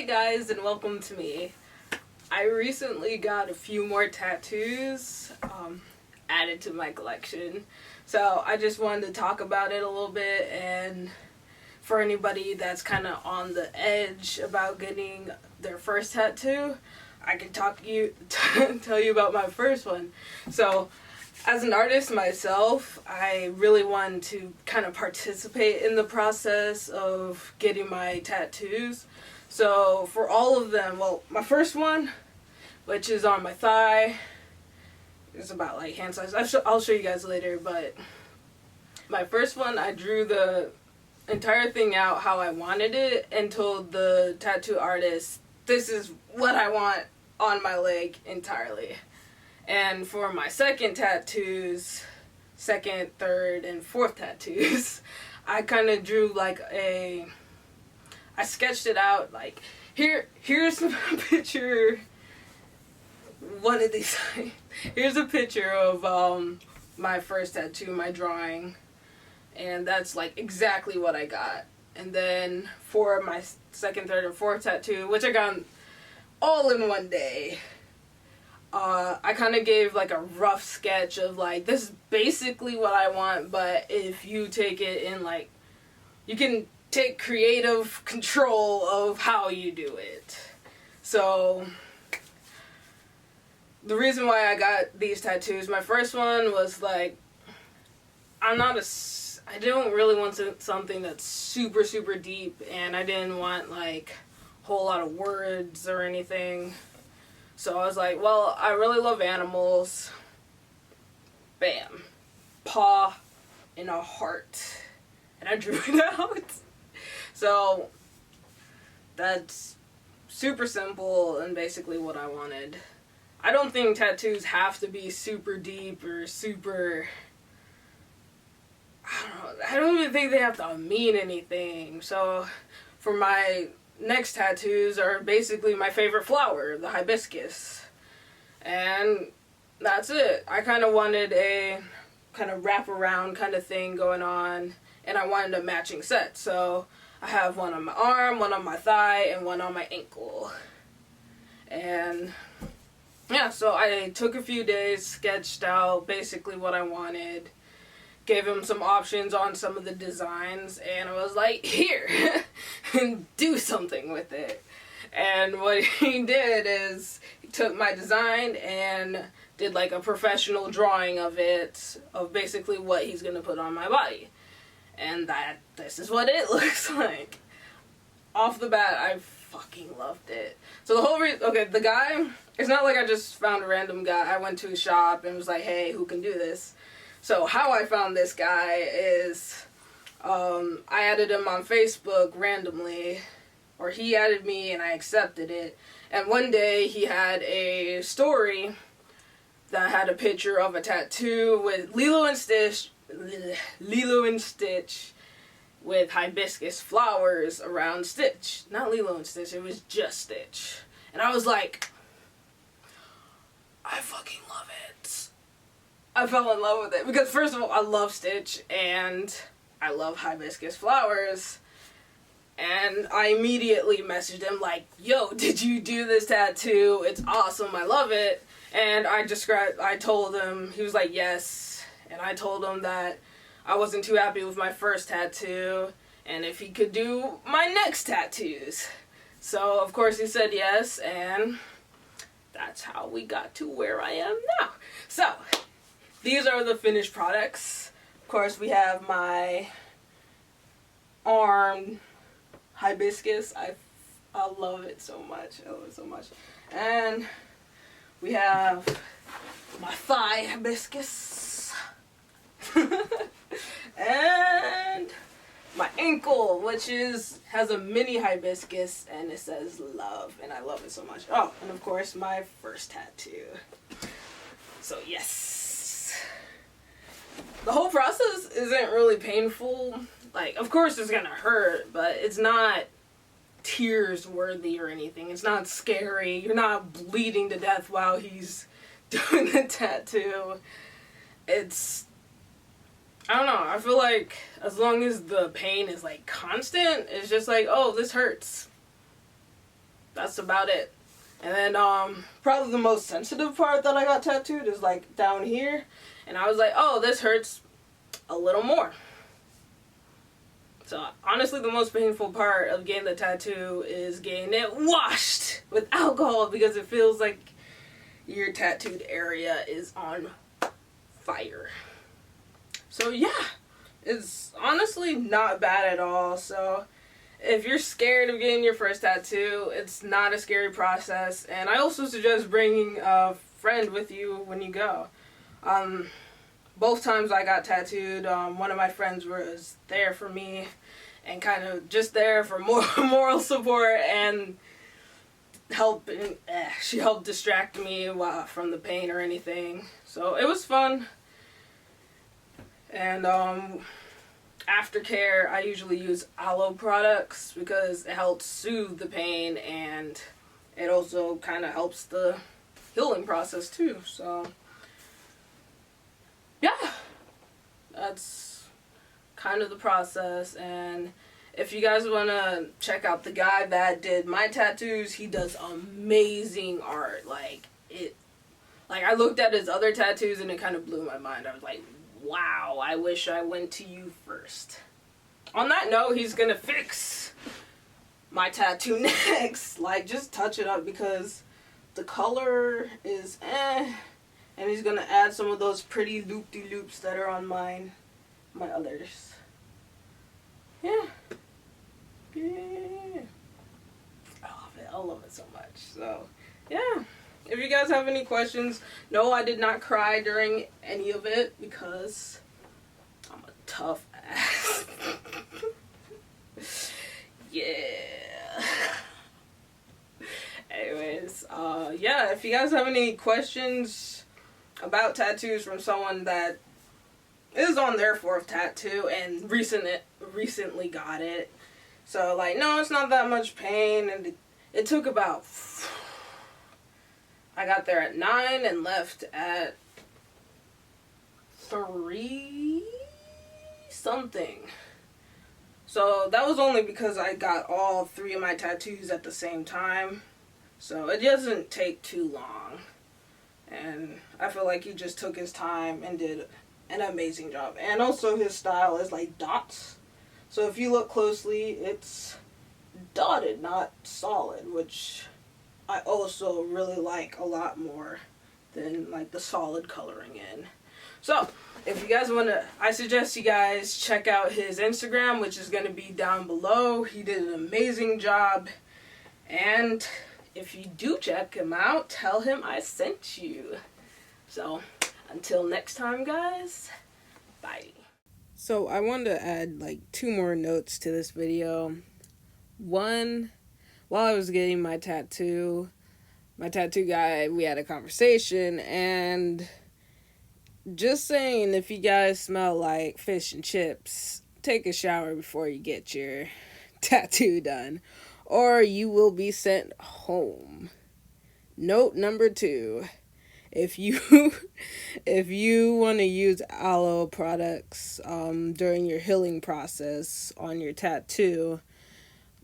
guys, and welcome to me. I recently got a few more tattoos added to my collection, so I just wanted to talk about it a little bit. And for anybody that's kind of on the edge about getting their first tattoo, I can tell you about my first one. So as an artist myself, I really wanted to kind of participate in the process of getting my tattoos. So for all of them, well, my first one, which is on my thigh, is about like hand size. I'll show you guys later, but my first one, I drew the entire thing out how I wanted it and told the tattoo artist, this is what I want on my leg entirely. And for my second tattoos, second, third, and fourth tattoos, I kind of drew like I sketched it out like, here's a picture, one of these, here's a picture of my first tattoo, my drawing, and that's like exactly what I got. And then for my second, third, and fourth tattoo, which I got all in one day, I kind of gave like a rough sketch of like, this is basically what I want, but if you take it in like, you can take creative control of how you do it. So the reason why I got these tattoos, my first one was like, I don't really want something that's super, super deep, and I didn't want like a whole lot of words or anything. So I was like, well, I really love animals. Bam. Paw and a heart. And I drew it out. So that's super simple and basically what I wanted. I don't think tattoos have to be super deep or super, I don't even think they have to mean anything. So for my next tattoos are basically my favorite flower, the hibiscus. And that's it. I kind of wanted a kind of wraparound kind of thing going on, and I wanted a matching set. So I have one on my arm, one on my thigh, and one on my ankle. And yeah, so I took a few days, sketched out basically what I wanted, gave him some options on some of the designs, and I was like, here, and do something with it. And what he did is he took my design and did like a professional drawing of it, of basically what he's going to put on my body. And this is what it looks like. Off the bat, I fucking loved it. So the whole the guy, it's not like I just found a random guy. I went to a shop and was like, hey, who can do this? So how I found this guy is, I added him on Facebook randomly, or he added me and I accepted it. And one day he had a story that had a picture of a tattoo with Lilo and Stitch with hibiscus flowers around Stitch. Not Lilo and Stitch, it was just Stitch. And I was like, I fucking love it. I fell in love with it because first of all, I love Stitch and I love hibiscus flowers. And I immediately messaged him like, yo, did you do this tattoo? It's awesome, I love it. And I told him, he was like, yes. And I told him that I wasn't too happy with my first tattoo and if he could do my next tattoos. So of course he said yes, and that's how we got to where I am now. So these are the finished products. Of course, we have my arm hibiscus. I love it so much. I love it so much. And we have my thigh hibiscus. And my ankle, which has a mini hibiscus, and it says love, and I love it so much. Oh, and of course, my first tattoo. So yes. The whole process isn't really painful. Like, of course it's gonna hurt, but it's not tears worthy or anything. It's not scary. You're not bleeding to death while he's doing the tattoo. I don't know, I feel like as long as the pain is like constant, it's just like, oh, this hurts. that's about it. And then probably the most sensitive part that I got tattooed is like down here, and I was like, oh, this hurts a little more. So honestly, the most painful part of getting the tattoo is getting it washed with alcohol, because it feels like your tattooed area is on fire. So yeah, it's honestly not bad at all. So if you're scared of getting your first tattoo, it's not a scary process. And I also suggest bringing a friend with you when you go. Both times I got tattooed, one of my friends was there for me and kind of just there for more moral support and she helped distract me from the pain or anything. So it was fun. And aftercare, I usually use aloe products because it helps soothe the pain, and it also kind of helps the healing process too. So yeah, that's kind of the process. And if you guys want to check out the guy that did my tattoos, he does amazing art. Like I looked at his other tattoos and it kind of blew my mind. I was like, wow, I wish I went to you first. On that note, he's gonna fix my tattoo next. Like, just touch it up because the color is and he's gonna add some of those pretty loop-de-loops that are on my others. Yeah. Yeah. I love it so much. So, yeah. If you guys have any questions, no, I did not cry during any of it because I'm a tough ass. Yeah. Anyways, yeah, if you guys have any questions about tattoos from someone that is on their fourth tattoo and recently got it, so like, no, it's not that much pain, and it took about, I got there at 9 and left at 3 something. So that was only because I got all 3 of my tattoos at the same time. So it doesn't take too long. And I feel like he just took his time and did an amazing job. And also his style is like dots. So if you look closely, it's dotted, not solid, which I also really like a lot more than like the solid coloring in. So if you guys want to, I suggest you guys check out his Instagram, which is going to be down below. He did an amazing job. And if you do check him out, tell him I sent you. So until next time, guys, bye. So I wanted to add like 2 more notes to this video. One, while I was getting my tattoo guy, we had a conversation, and just saying, if you guys smell like fish and chips, take a shower before you get your tattoo done, or you will be sent home. Note number 2, if you want to use aloe products during your healing process on your tattoo,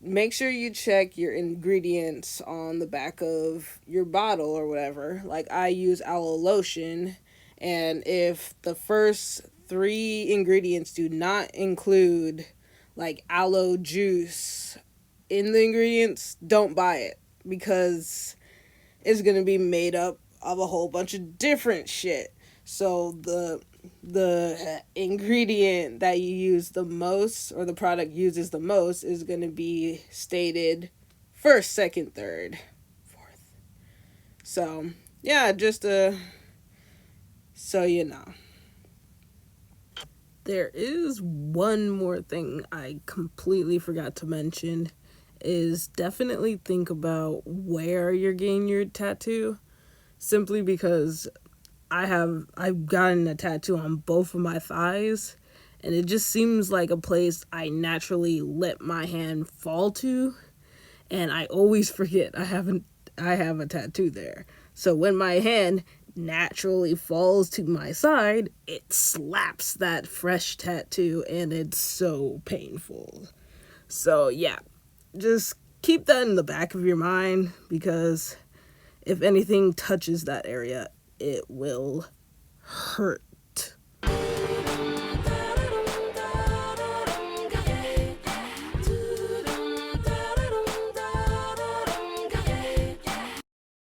make sure you check your ingredients on the back of your bottle or whatever. Like, I use aloe lotion, and if the first 3 ingredients do not include like aloe juice in the ingredients, don't buy it, because it's going to be made up of a whole bunch of different shit. So the ingredient that you use the most, or the product uses the most, is going to be stated first, second, third, fourth. So yeah, just so you know. There is one more thing I completely forgot to mention, is definitely think about where you're getting your tattoo, simply because I've gotten a tattoo on both of my thighs, and it just seems like a place I naturally let my hand fall to, and I always forget I have a tattoo there. So when my hand naturally falls to my side, it slaps that fresh tattoo, and it's so painful. So yeah, just keep that in the back of your mind, because if anything touches that area, it will hurt